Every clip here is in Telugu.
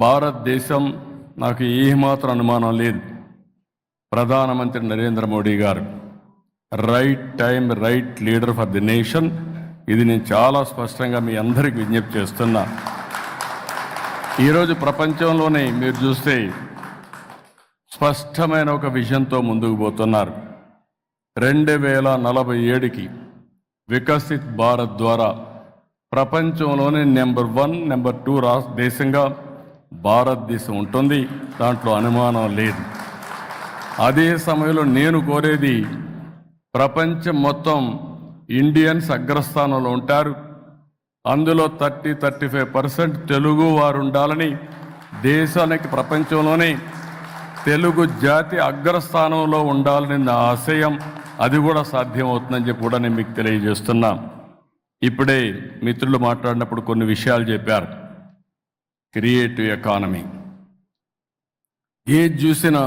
భారతదేశం నాకు ఏమాత్రం అనుమానం లేదు, ప్రధానమంత్రి నరేంద్ర మోడీ గారు right time right leader for the nation. ఇది నేను చాలా స్పష్టంగా మీ అందరికీ విజ్ఞప్తి చేస్తున్నా. ఈరోజు ప్రపంచంలోనే మీరు చూస్తే స్పష్టమైన ఒక విజన్తో ముందుకు పోతున్నారు. 2047కి వికసిత్ భారత్ ద్వారా ప్రపంచంలోనే నెంబర్ 1, నెంబర్ 2 దేశంగా భారతదేశం ఉంటుంది, దాంట్లో అనుమానం లేదు. అదే సమయంలో నేను కోరేది ప్రపంచం మొత్తం ఇండియన్స్ అగ్రస్థానంలో ఉంటారు, అందులో 30-35% తెలుగు వారు ఉండాలని, దేశానికి ప్రపంచంలోనే తెలుగు జాతి అగ్రస్థానంలో ఉండాలని నా ఆశయం. అది కూడా సాధ్యమవుతుందని చెప్పి కూడా నేను మీకు తెలియజేస్తున్నా. ఇప్పుడే మిత్రులు మాట్లాడినప్పుడు కొన్ని విషయాలు చెప్పారు. క్రియేటివ్ ఎకానమీ, ఏది చూసినా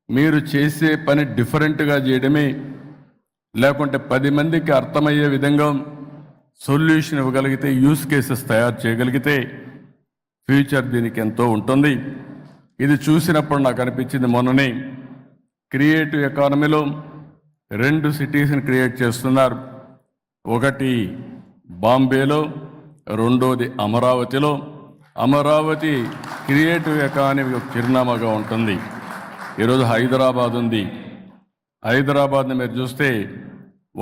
మీరు చేసే పని డిఫరెంట్గా చేయడమే, లేకుంటే 10 మందికి అర్థమయ్యే విధంగా సొల్యూషన్ ఇవ్వగలిగితే, యూస్ కేసెస్ తయారు చేయగలిగితే ఫ్యూచర్ దీనికి ఎంతో ఉంటుంది. ఇది చూసినప్పుడు నాకు అనిపించింది, మొన్ననే క్రియేటివ్ ఎకానమీలో 2 సిటీస్ని క్రియేట్ చేస్తున్నారు. ఒకటి బాంబేలో, రెండోది అమరావతిలో. అమరావతి క్రియేటివ్ ఎకానమీ చిరునామాగా ఉంటుంది. ఈరోజు హైదరాబాద్ ఉంది. హైదరాబాద్ని మీరు చూస్తే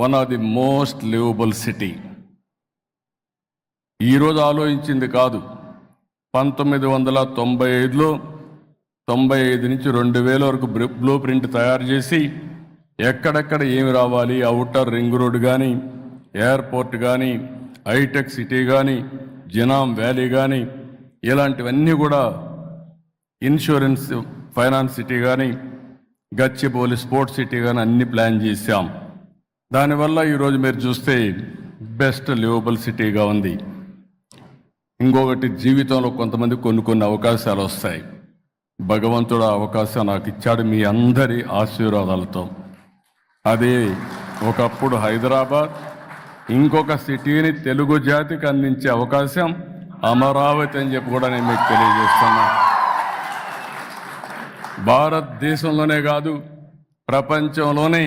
one of the most liveable city. ఈరోజు ఆలోచించింది కాదు, 1995లో 95 నుంచి 2000 వరకు బ్లూ ప్రింట్ తయారు చేసి ఎక్కడెక్కడ ఏమి రావాలి, ఔటర్ రింగ్ రోడ్ కానీ, ఎయిర్పోర్ట్ కానీ, హైటెక్ సిటీ కానీ, జినాం వ్యాలీ కానీ, ఇలాంటివన్నీ కూడా, ఇన్సూరెన్స్ ఫైనాన్స్ సిటీ కానీ, గచ్చిబౌలి స్పోర్ట్స్ సిటీ కానీ అన్ని ప్లాన్ చేశాం. దానివల్ల ఈరోజు మీరు చూస్తే బెస్ట్ లివబుల్ సిటీగా ఉంది. ఇంకొకటి, జీవితంలో కొంతమంది కొన్ని అవకాశాలు వస్తాయి. భగవంతుడు ఆ అవకాశం నాకు ఇచ్చాడు మీ అందరి ఆశీర్వాదాలతో. అదే ఒకప్పుడు హైదరాబాద్, ఇంకొక సిటీని తెలుగు జాతికి అందించే అవకాశం అమరావతి అని చెప్పి కూడా నేను మీకు తెలియజేస్తున్నా. భారతదేశంలోనే కాదు, ప్రపంచంలోనే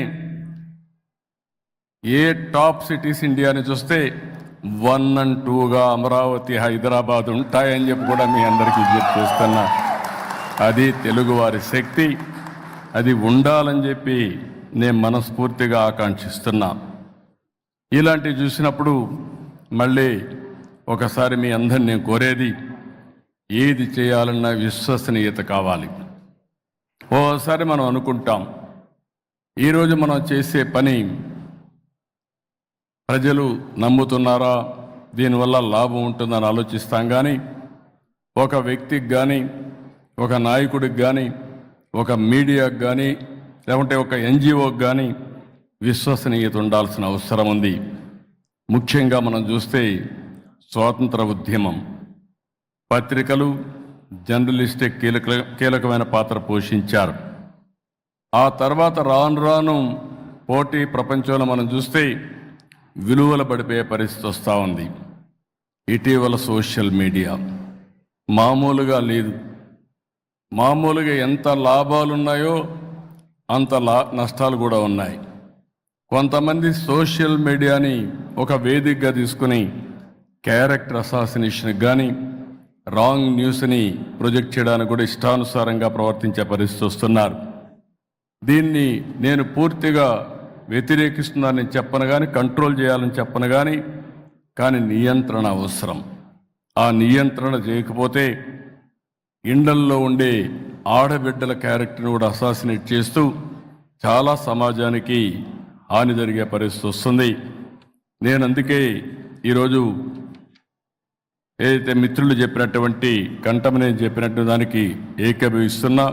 ఏ టాప్ సిటీస్ ఇండియాని చూస్తే 1 and 2గా అమరావతి, హైదరాబాద్ ఉంటాయని చెప్పి కూడా మీ అందరికీ విజ్ఞప్తి చేస్తున్నా. అది తెలుగువారి శక్తి, అది ఉండాలని చెప్పి నేను మనస్ఫూర్తిగా ఆకాంక్షిస్తున్నా. ఇలాంటివి చూసినప్పుడు మళ్ళీ ఒకసారి మీ అందరిని నేను కోరేది, ఏది చేయాలన్నా విశ్వసనీయత కావాలి. ఓసారి మనం అనుకుంటాం, ఈరోజు మనం చేసే పని ప్రజలు నమ్ముతున్నారా, దీనివల్ల లాభం ఉంటుందని ఆలోచిస్తాం. కానీ ఒక వ్యక్తికి కానీ, ఒక నాయకుడికి కానీ, ఒక మీడియాకి కానీ, లేకుంటే ఒక ఎన్జిఓకి కానీ విశ్వసనీయత ఉండాల్సిన అవసరం ఉంది. ముఖ్యంగా మనం చూస్తే స్వాతంత్ర ఉద్యమం, పత్రికలు, జర్నలిస్టే కీలకమైన పాత్ర పోషించారు. ఆ తర్వాత రాను రాను పోటీ ప్రపంచంలో మనం చూస్తే విలువలు పడిపోయే పరిస్థితి వస్తూ ఉంది. ఇటీవల సోషల్ మీడియా మామూలుగా లేదు. మామూలుగా ఎంత లాభాలున్నాయో అంత నష్టాలు కూడా ఉన్నాయి. కొంతమంది సోషల్ మీడియాని ఒక వేదికగా తీసుకుని క్యారెక్టర్ అసాసినేషన్కి కానీ, రాంగ్ న్యూస్ని ప్రొజెక్ట్ చేయడానికి కూడా ఇష్టానుసారంగా ప్రవర్తించే పరిస్థితి వస్తున్నారు. దీన్ని నేను పూర్తిగా వ్యతిరేకిస్తున్నానని చెప్పను కానీ, కంట్రోల్ చేయాలని చెప్పను కానీ నియంత్రణ అవసరం. ఆ నియంత్రణ చేయకపోతే ఇండల్లో ఉండే ఆడబిడ్డల క్యారెక్టర్ని కూడా అసాసినేట్ చేస్తూ చాలా సమాజానికి హాని జరిగే పరిస్థితి వస్తుంది. నేను అందుకే ఈరోజు ఏదైతే మిత్రులు చెప్పినటువంటి కంటమనేని చెప్పినట్టు దానికి ఏకీభవిస్తున్నా.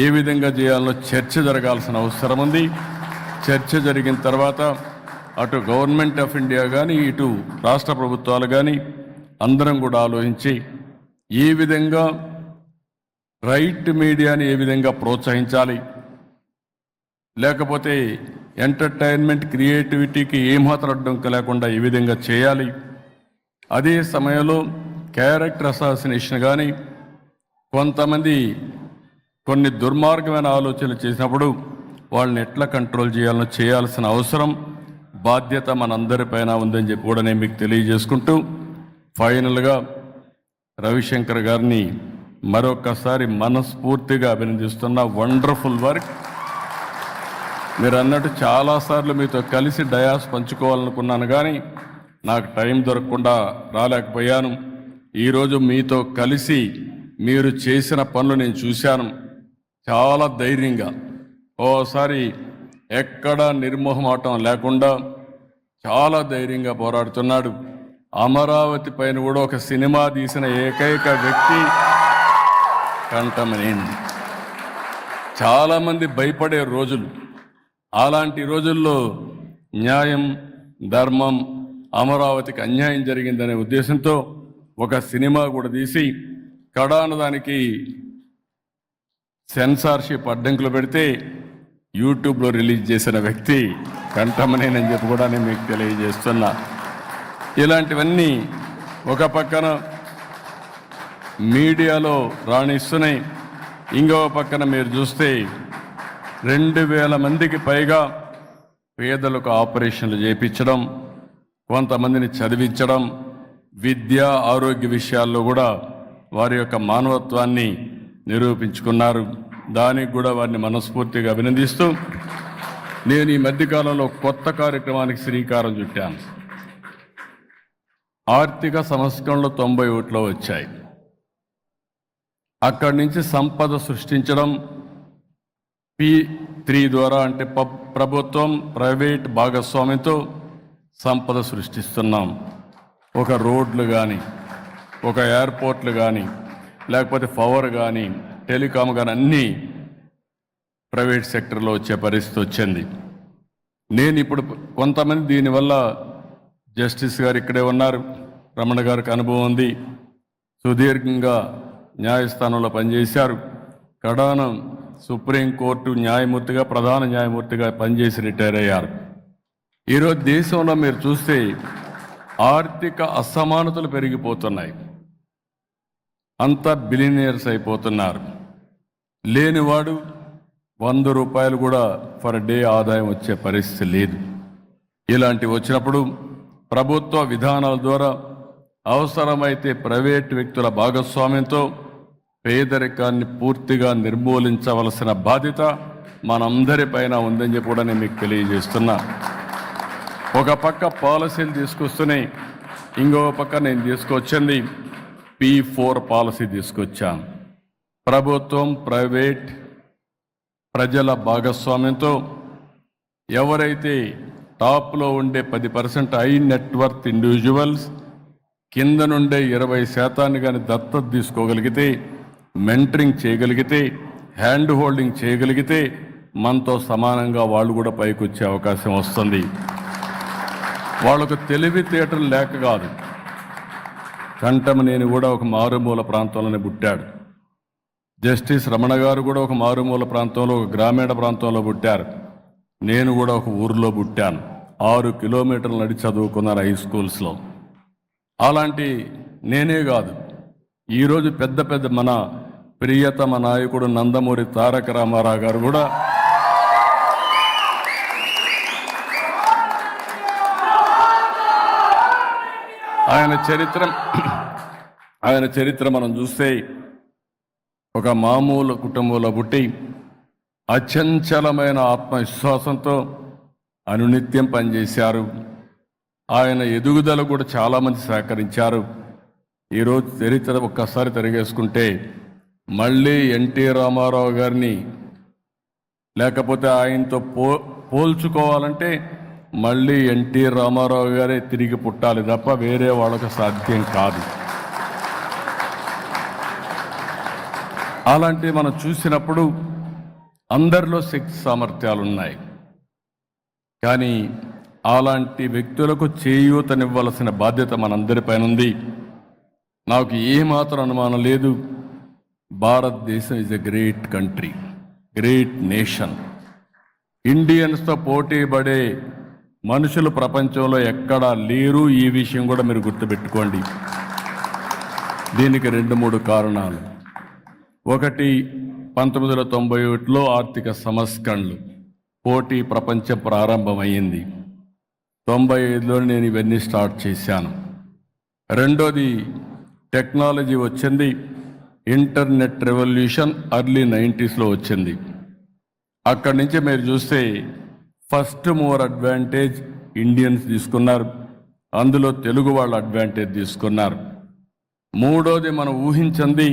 ఏ విధంగా చేయాలో చర్చ జరగాల్సిన అవసరం ఉంది. చర్చ జరిగిన తర్వాత అటు గవర్నమెంట్ ఆఫ్ ఇండియా కానీ, ఇటు రాష్ట్ర ప్రభుత్వాలు కానీ అందరం కూడా ఆలోచించి ఏ విధంగా రైట్ మీడియాని ఏ విధంగా ప్రోత్సహించాలి, లేకపోతే ఎంటర్టైన్మెంట్ క్రియేటివిటీకి ఏమాత్రం అడ్డంకి లేకుండా ఏ విధంగా చేయాలి, అదే సమయంలో క్యారెక్టర్ అసాసినేషన్ కానీ, కొంతమంది కొన్ని దుర్మార్గమైన ఆలోచనలు చేసినప్పుడు వాళ్ళని ఎట్లా కంట్రోల్ చేయాలో చేయాల్సిన అవసరం బాధ్యత మనందరిపైన ఉందని చెప్పి కూడా నేను మీకు తెలియజేసుకుంటూ ఫైనల్గా రవిశంకర్ గారిని మరొకసారి మనస్ఫూర్తిగా అభినందిస్తున్న. Wonderful work. మీరు అన్నట్టు చాలాసార్లు మీతో కలిసి డయాస్ పంచుకోవాలనుకున్నాను, కానీ నాకు టైం దొరకకుండా రాలేకపోయాను. ఈరోజు మీతో కలిసి మీరు చేసిన పనులు నేను చూశాను. చాలా ధైర్యంగా, ఓసారి ఎక్కడా నిర్మోహమాటం లేకుండా చాలా ధైర్యంగా పోరాడుతున్నాడు. అమరావతి పైన కూడా ఒక సినిమా తీసిన ఏకైక వ్యక్తి కంఠమనేని. చాలామంది భయపడే రోజులు, అలాంటి రోజుల్లో న్యాయం, ధర్మం, అమరావతికి అన్యాయం జరిగిందనే ఉద్దేశంతో ఒక సినిమా కూడా తీసి కడాన దానికి సెన్సార్షిప్ అడ్డంకులు పెడితే యూట్యూబ్లో రిలీజ్ చేసిన వ్యక్తి కంఠమనేనని చెప్పి కూడా నేను మీకు తెలియజేస్తున్నా. ఇలాంటివన్నీ ఒక పక్కన మీడియాలో రాణిస్తున్నాయి, ఇంకో పక్కన మీరు చూస్తే 2000 మందికి పైగా పేదలకు ఆపరేషన్లు చేయించడం, కొంతమందిని చదివించడం, విద్య, ఆరోగ్య విషయాల్లో కూడా వారి యొక్క మానవత్వాన్ని నిరూపించుకున్నారు. దానికి కూడా వారిని మనస్ఫూర్తిగా అభినందిస్తూ నేను ఈ మధ్యకాలంలో కొత్త కార్యక్రమానికి శ్రీకారం చుట్టాను. ఆర్థిక సంస్కరణలు 91లో వచ్చాయి. అక్కడి నుంచి సంపద సృష్టించడం P3 ద్వారా, అంటే ప్రభుత్వం ప్రైవేట్ భాగస్వామ్యంతో సంపద సృష్టిస్తున్నాం. ఒక రోడ్లు కానీ, ఒక ఎయిర్పోర్ట్లు కానీ, లేకపోతే పవర్ కానీ, టెలికామ్ కానీ అన్నీ ప్రైవేట్ సెక్టర్లో వచ్చే పరిస్థితి వచ్చింది. నేను ఇప్పుడు కొంతమంది దీనివల్ల, జస్టిస్ గారు ఇక్కడే ఉన్నారు, రమణ గారికి అనుభవం ఉంది, సుదీర్ఘంగా న్యాయస్థానంలో పనిచేశారు, కడాన సుప్రీంకోర్టు న్యాయమూర్తిగా, ప్రధాన న్యాయమూర్తిగా పనిచేసి రిటైర్ అయ్యారు. ఈరోజు దేశంలో మీరు చూస్తే ఆర్థిక అసమానతలు పెరిగిపోతున్నాయి, అంతా బిలినియర్స్ అయిపోతున్నారు. లేనివాడు 100 రూపాయలు కూడా పర్ డే ఆదాయం వచ్చే పరిస్థితి లేదు. ఇలాంటివి వచ్చినప్పుడు ప్రభుత్వ విధానాల ద్వారా, అవసరమైతే ప్రైవేట్ వ్యక్తుల భాగస్వామ్యంతో పేదరికాన్ని పూర్తిగా నిర్మూలించవలసిన బాధ్యత మనందరిపైన ఉందని చెప్పి కూడా నేను మీకు తెలియజేస్తున్నా. ఒక పక్క పాలసీలు తీసుకొస్తున్నాయి, ఇంకో పక్క నేను తీసుకొచ్చింది P4 పాలసీ తీసుకొచ్చాను. ప్రభుత్వం, ప్రైవేట్, ప్రజల భాగస్వామ్యంతో ఎవరైతే టాప్లో ఉండే 10% హై నెట్వర్త్ ఇండివిజువల్స్ కింద నుండే 20% కానీ దత్తత తీసుకోగలిగితే, మెంటరింగ్ చేయగలిగితే, హ్యాండ్ హోల్డింగ్ చేయగలిగితే మనతో సమానంగా వాళ్ళు కూడా పైకి వచ్చే అవకాశం వస్తుంది. వాళ్ళకు తెలివితేటలు లేక కాదు, కంఠమనేని కూడా ఒక మారుమూల ప్రాంతంలోనే పుట్టాడు. జస్టిస్ రమణ గారు కూడా ఒక మారుమూల ప్రాంతంలో, ఒక గ్రామీణ ప్రాంతంలో పుట్టారు. నేను కూడా ఒక ఊరిలో పుట్టాను. 6 కిలోమీటర్లు నడి చదువుకున్నారు హై స్కూల్స్లో. అలాంటి నేనే కాదు, ఈరోజు పెద్ద పెద్ద మన ప్రియతమ నాయకుడు నందమూరి తారక రామారావు గారు కూడా ఆయన చరిత్ర మనం చూస్తే ఒక మామూలు కుటుంబంలో పుట్టి అచంచలమైన ఆత్మవిశ్వాసంతో అనునిత్యం పనిచేశారు. ఆయన ఎదుగుదల కూడా చాలామంది సహకరించారు. ఈరోజు చరిత్ర ఒక్కసారి తిరిగేసుకుంటే మళ్ళీ ఎన్టీ రామారావు గారిని, లేకపోతే ఆయనతో పోల్చుకోవాలంటే మళ్ళీ ఎన్టీ రామారావు గారే తిరిగి పుట్టాలి తప్ప వేరే వాళ్ళకు సాధ్యం కాదు. అలాంటివి మనం చూసినప్పుడు అందరిలో శక్తి సామర్థ్యాలు ఉన్నాయి, కానీ అలాంటి వ్యక్తులకు చేయూతనివ్వాల్సిన బాధ్యత మనందరిపైన ఉంది. నాకు ఏమాత్రం అనుమానం లేదు, భారతదేశం is a great country, great nation. ఇండియన్స్తో పోటీ పడే మనుషులు ప్రపంచంలో ఎక్కడా లేరు. ఈ విషయం కూడా మీరు గుర్తుపెట్టుకోండి. దీనికి 2-3 కారణాలు. ఒకటి 1991లో ఆర్థిక సంస్కరణలు, పోటీ ప్రపంచం ప్రారంభమైంది. 95లో నేను ఇవన్నీ స్టార్ట్ చేశాను. రెండోది టెక్నాలజీ వచ్చింది, ఇంటర్నెట్ రెవల్యూషన్ ఎర్లీ 90స్లో వచ్చింది. అక్కడి నుంచి మీరు చూస్తే ఫస్ట్ మూవర్ అడ్వాంటేజ్ ఇండియన్స్ తీసుకున్నారు, అందులో తెలుగు వాళ్ళు అడ్వాంటేజ్ తీసుకున్నారు. మూడోది మనం ఊహించింది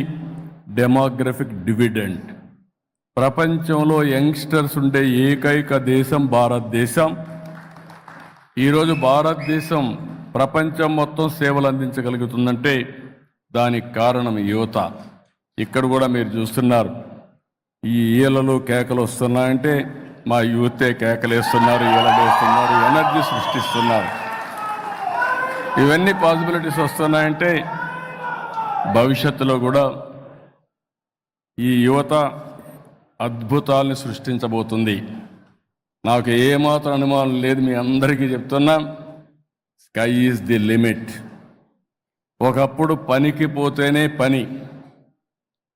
డెమోగ్రఫిక్ డివిడెండ్. ప్రపంచంలో యంగ్స్టర్స్ ఉండే ఏకైక దేశం భారతదేశం. ఈరోజు భారతదేశం ప్రపంచం మొత్తం సేవలు అందించగలుగుతుందంటే దానికి కారణం యువత. ఇక్కడ కూడా మీరు చూస్తున్నారు, ఈ ఈలలు కేకలు వస్తున్నాయంటే మా యూతే కేకలేస్తున్నారు, ఈలలు వేస్తున్నారు, ఎనర్జీ సృష్టిస్తున్నారు. ఇవన్నీ పాసిబిలిటీస్ వస్తున్నాయంటే భవిష్యత్తులో కూడా ఈ యువత అద్భుతాలను సృష్టించబోతుంది. నాకు ఏమాత్రం అనుమానం లేదు, మీ అందరికీ చెప్తున్నా, స్కై ఈజ్ ది లిమిట్. ఒకప్పుడు పనికి పోతేనే పని,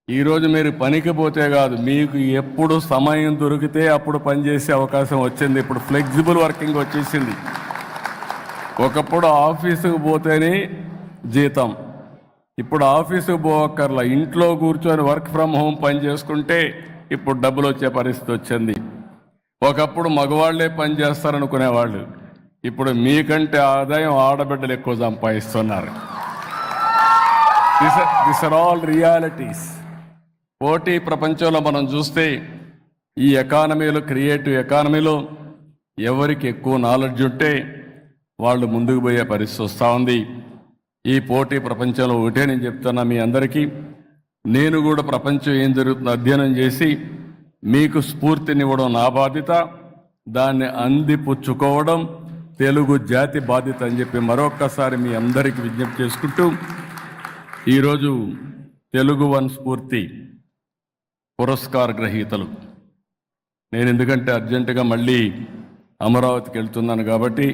ఈరోజు మీరు పనికి పోతే కాదు, మీకు ఎప్పుడు సమయం దొరికితే అప్పుడు పనిచేసే అవకాశం వచ్చింది. ఇప్పుడు ఫ్లెక్సిబుల్ వర్కింగ్ వచ్చేసింది. ఒకప్పుడు ఆఫీసుకు పోతేనే జీతం, ఇప్పుడు ఆఫీసుకు పోవక్కర్లా, ఇంట్లో కూర్చొని వర్క్ ఫ్రమ్ హోమ్ పని చేసుకుంటే ఇప్పుడు డబ్బులు వచ్చే పరిస్థితి వచ్చింది. ఒకప్పుడు మగవాళ్లే పని చేస్తారనుకునేవాళ్ళు, ఇప్పుడు మీకంటే ఆదాయం ఆడబిడ్డలు ఎక్కువ సంపాదిస్తున్నారు. This are all realities. పోటీ ప్రపంచంలో మనం చూస్తే ఈ ఎకానమీలో, క్రియేటివ్ ఎకానమీలో ఎవరికి ఎక్కువ నాలెడ్జ్ ఉంటే వాళ్ళు ముందుకు పోయే పరిస్థితి వస్తూ ఉంది. ఈ పోటీ ప్రపంచంలో ఒకటే నేను చెప్తున్నా మీ అందరికీ, నేను కూడా ప్రపంచం ఏం జరుగుతుందో అధ్యయనం చేసి మీకు స్ఫూర్తినివ్వడం నా బాధ్యత, దాన్ని అందిపుచ్చుకోవడం తెలుగు జాతి బాధ్యత అని చెప్పి మరొక్కసారి మీ అందరికీ విజ్ఞప్తి చేసుకుంటూ, ఈరోజు తెలుగు వన్ స్ఫూర్తి పురస్కార గ్రహీతలు, నేను ఎందుకంటే అర్జెంటుగా మళ్ళీ అమరావతికి వెళ్తున్నాను కాబట్టి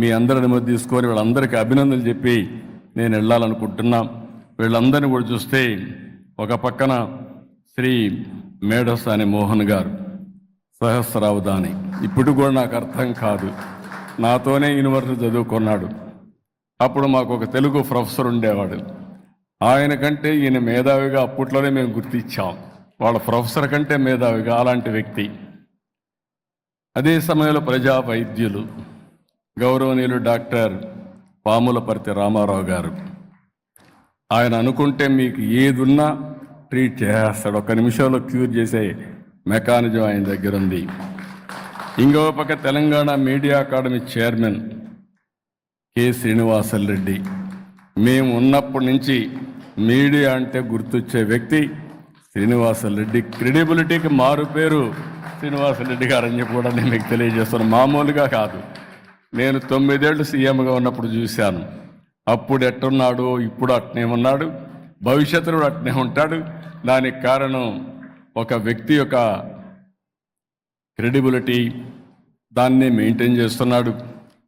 మీ అందరి అనుమతి తీసుకొని వీళ్ళందరికీ అభినందనలు చెప్పి నేను వెళ్ళాలనుకుంటున్నా. వీళ్ళందరినీ కూడా చూస్తే ఒక పక్కన శ్రీ మేడసాని మోహన్ గారు, సహస్రావధాని, ఇప్పుడు కూడా నాకు అర్థం కాదు, నాతోనే యూనివర్సిటీ చదువుకున్నాడు. అప్పుడు మాకు ఒక తెలుగు ప్రొఫెసర్ ఉండేవాడు, ఆయన కంటే ఈయన మేధావిగా అప్పట్లోనే మేము గుర్తించాం, వాళ్ళ ప్రొఫెసర్ కంటే మేధావిగా. అలాంటి వ్యక్తి. అదే సమయంలో ప్రజా వైద్యులు గౌరవనీయులు డాక్టర్ పాములపర్తి రామారావు గారు, ఆయన అనుకుంటే మీకు ఏదున్నా ట్రీట్ చేసేస్తాడు, ఒక్క నిమిషంలో క్యూర్ చేసే మెకానిజం ఆయన దగ్గర ఉంది. ఇంకో పక్క Telangana media academy chairman K Srinivasa Reddy, మేము ఉన్నప్పటి నుంచి మీడియా అంటే గుర్తొచ్చే వ్యక్తి శ్రీనివాసరెడ్డి. క్రెడిబిలిటీకి మారు పేరు శ్రీనివాసరెడ్డి గారు అని చెప్పి కూడా నేను మీకు తెలియజేస్తాను. మామూలుగా కాదు, నేను 9 ఏళ్ళు సీఎంగా ఉన్నప్పుడు చూశాను. అప్పుడు ఎట్టున్నాడు, ఇప్పుడు అట్నే ఉన్నాడు, భవిష్యత్తులో అట్నే ఉంటాడు. దానికి కారణం ఒక వ్యక్తి యొక్క క్రెడిబిలిటీ, దాన్ని మెయింటైన్ చేస్తున్నాడు.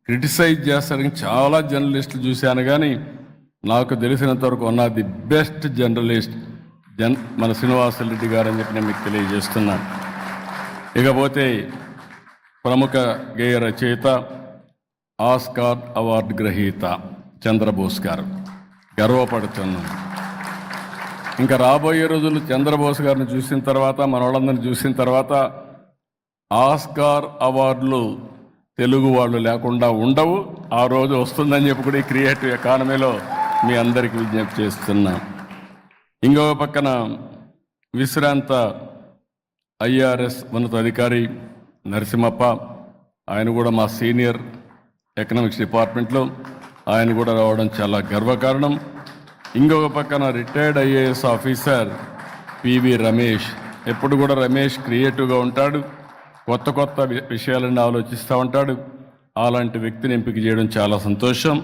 క్రిటిసైజ్ చేస్తానికి చాలా జర్నలిస్టులు చూశాను, కానీ నాకు తెలిసినంత వరకు ఉన్న ది బెస్ట్ జర్నలిస్ట్ మన శ్రీనివాసరెడ్డి గారు అని చెప్పి నేను మీకు తెలియజేస్తున్నాను. ఇకపోతే ప్రముఖ గేయ రచయిత, ఆస్కార్ అవార్డు గ్రహీత చంద్రబోస్ గారు, గర్వపడుతున్నాను. ఇంకా రాబోయే రోజులు చంద్రబోస్ గారిని చూసిన తర్వాత, మన వాళ్ళందరినీ చూసిన తర్వాత ఆస్కార్ అవార్డులు తెలుగు వాళ్ళు లేకుండా ఉండవు. ఆ రోజు వస్తుందని చెప్పి కూడా ఈ క్రియేటివ్ ఎకానమీలో మీ అందరికీ విజ్ఞప్తి చేస్తున్నాం. ఇంకో పక్కన విశ్రాంత ఐఆర్ఎస్ ఉన్నతాధికారి నరసింహప్ప, ఆయన కూడా మా సీనియర్ ఎకనామిక్స్ డిపార్ట్మెంట్లో, ఆయన కూడా రావడం చాలా గర్వకారణం. ఇంకొక పక్కన retired IAS officer PV Ramesh, ఎప్పుడు కూడా రమేష్ క్రియేటివ్గా ఉంటాడు, కొత్త కొత్త విషయాలను ఆలోచిస్తూ ఉంటాడు. అలాంటి వ్యక్తిని ఎంపిక చేయడం చాలా సంతోషం.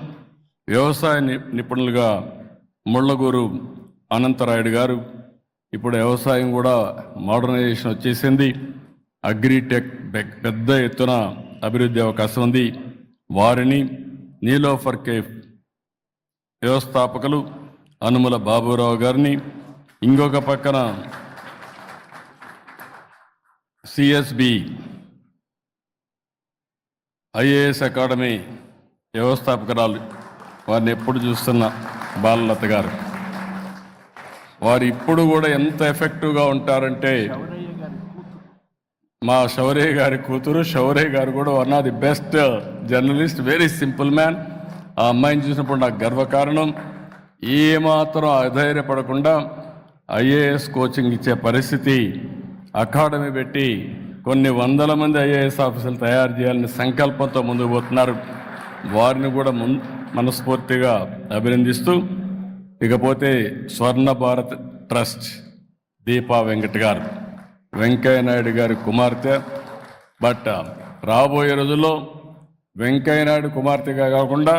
వ్యవసాయ నిపుణులుగా ముళ్ళగూరు అనంతరాయుడు గారు, ఇప్పుడు వ్యవసాయం కూడా మోడర్నైజేషన్ వచ్చేసింది, అగ్రిటెక్ పెద్ద ఎత్తున అభివృద్ధి అవకాశం ఉంది. వారిని నీలోఫర్ కేఫ్ వ్యవస్థాపకులు అనుముల బాబురావు గారిని, ఇంకొక పక్కన సిఎస్బి ఐఏఎస్ అకాడమీ వ్యవస్థాపకురాలు, వారిని ఎప్పుడు చూస్తున్న బాలలత గారు, వారు ఇప్పుడు కూడా ఎంత ఎఫెక్టివ్గా ఉంటారంటే, మా శౌర్య గారి కూతురు శౌర్య గారు కూడా one of the best journalist, very simple man. ఆ అమ్మాయిని చూసినప్పుడు నాకు గర్వకారణం. ఏమాత్రం అధైర్యపడకుండా ఐఏఎస్ కోచింగ్ ఇచ్చే పరిస్థితి, అకాడమీ పెట్టి కొన్ని వందల మంది ఐఏఎస్ ఆఫీసర్లు తయారు చేయాలని సంకల్పంతో ముందుకు పోతున్నారు. వారిని కూడా మనస్ఫూర్తిగా అభినందిస్తూ, ఇకపోతే స్వర్ణ భారత్ ట్రస్ట్ దీపా వెంకట్ గారు, వెంకయ్యనాయుడు గారి కుమార్తె. బట్ రాబోయే రోజుల్లో వెంకయ్యనాయుడు కుమార్తెగా కాకుండా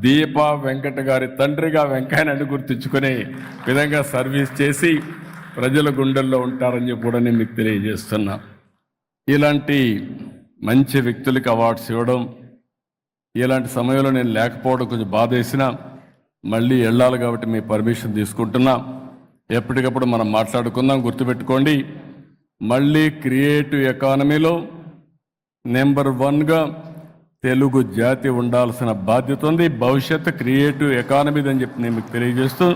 దీపా వెంకట గారి తండ్రిగా వెంకయ్యనాయుడు గుర్తించుకునే విధంగా సర్వీస్ చేసి ప్రజల గుండెల్లో ఉంటారని చెప్పి కూడా నేను మీకు తెలియజేస్తున్నా. ఇలాంటి మంచి వ్యక్తులకి అవార్డ్స్ ఇవ్వడం, ఇలాంటి సమయంలో నేను లేకపోవడం కొంచెం బాధేసినా, మళ్ళీ వెళ్ళాలి కాబట్టి మీ పర్మిషన్ తీసుకుంటున్నా. ఎప్పటికప్పుడు మనం మాట్లాడుకుందాం. గుర్తుపెట్టుకోండి, మళ్ళీ క్రియేటివ్ ఎకానమీలో నెంబర్ 1గా తెలుగు జాతి ఉండాల్సిన బాధ్యత ఉంది. భవిష్యత్తు క్రియేటివ్ ఎకానమీదని చెప్పి నేను మీకు తెలియజేస్తూ,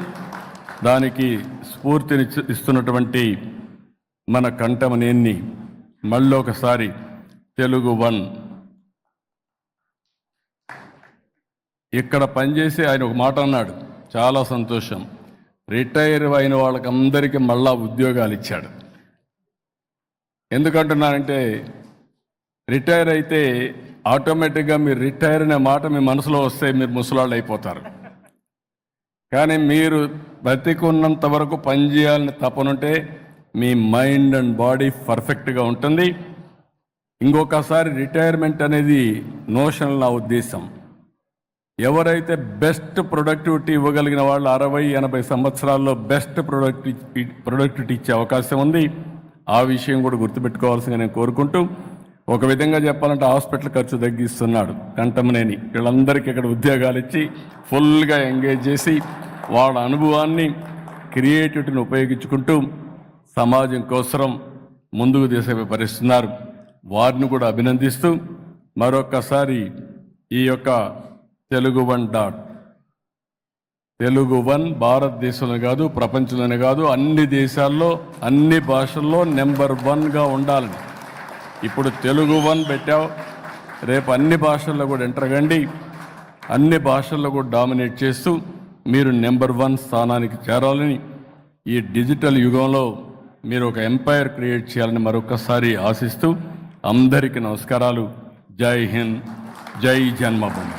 దానికి స్ఫూర్తిని ఇస్తున్నటువంటి మన కంఠమనేని మళ్ళీ ఒకసారి తెలుగు 1 ఇక్కడ పనిచేసి ఆయన ఒక మాట అన్నాడు, చాలా సంతోషం. రిటైర్ అయిన వాళ్ళకి అందరికీ మళ్ళా ఉద్యోగాలు ఇచ్చాడు. ఎందుకంటున్నానంటే, రిటైర్ అయితే ఆటోమేటిక్గా మీరు రిటైర్ అనే మాట మీ మనసులో వస్తే మీరు ముసలాళ్ళు అయిపోతారు. కానీ మీరు బ్రతికున్నంత వరకు పనిచేయాలని తపనుంటే మీ మైండ్ అండ్ బాడీ పర్ఫెక్ట్గా ఉంటుంది. ఇంకొకసారి రిటైర్మెంట్ అనేది నోషన్, నా ఉద్దేశం. ఎవరైతే బెస్ట్ ప్రొడక్టివిటీ ఇవ్వగలిగిన వాళ్ళు 60-80 సంవత్సరాల్లో బెస్ట్ ప్రొడక్టివిటీ ఇచ్చే అవకాశం ఉంది. ఆ విషయం కూడా గుర్తుపెట్టుకోవాల్సిందిగా నేను కోరుకుంటూ, ఒక విధంగా చెప్పాలంటే హాస్పిటల్ ఖర్చు తగ్గిస్తున్నాడు కంఠమనేని. వీళ్ళందరికీ ఇక్కడ ఉద్యోగాలు ఇచ్చి ఫుల్గా ఎంగేజ్ చేసి వాళ్ళ అనుభవాన్ని, క్రియేటివిటీని ఉపయోగించుకుంటూ సమాజం కోసం ముందుకు తీసుకుపరిస్తున్నారు. వారిని కూడా అభినందిస్తూ, మరొక్కసారి ఈ యొక్క తెలుగు 1 భారతదేశంలో కాదు, ప్రపంచంలోనే కాదు, అన్ని దేశాల్లో అన్ని భాషల్లో నెంబర్ 1గా ఉండాలని. ఇప్పుడు తెలుగు 1 పెట్టావు, రేపు అన్ని భాషల్లో కూడా ఎంటర్ కండి, అన్ని భాషల్లో కూడా డామినేట్ చేస్తూ మీరు నెంబర్ 1 స్థానానికి చేరాలని, ఈ డిజిటల్ యుగంలో మీరు ఒక ఎంపైర్ క్రియేట్ చేయాలని మరొకసారి ఆశిస్తూ అందరికీ నమస్కారాలు. జై హింద్, జై జన్మభూమి.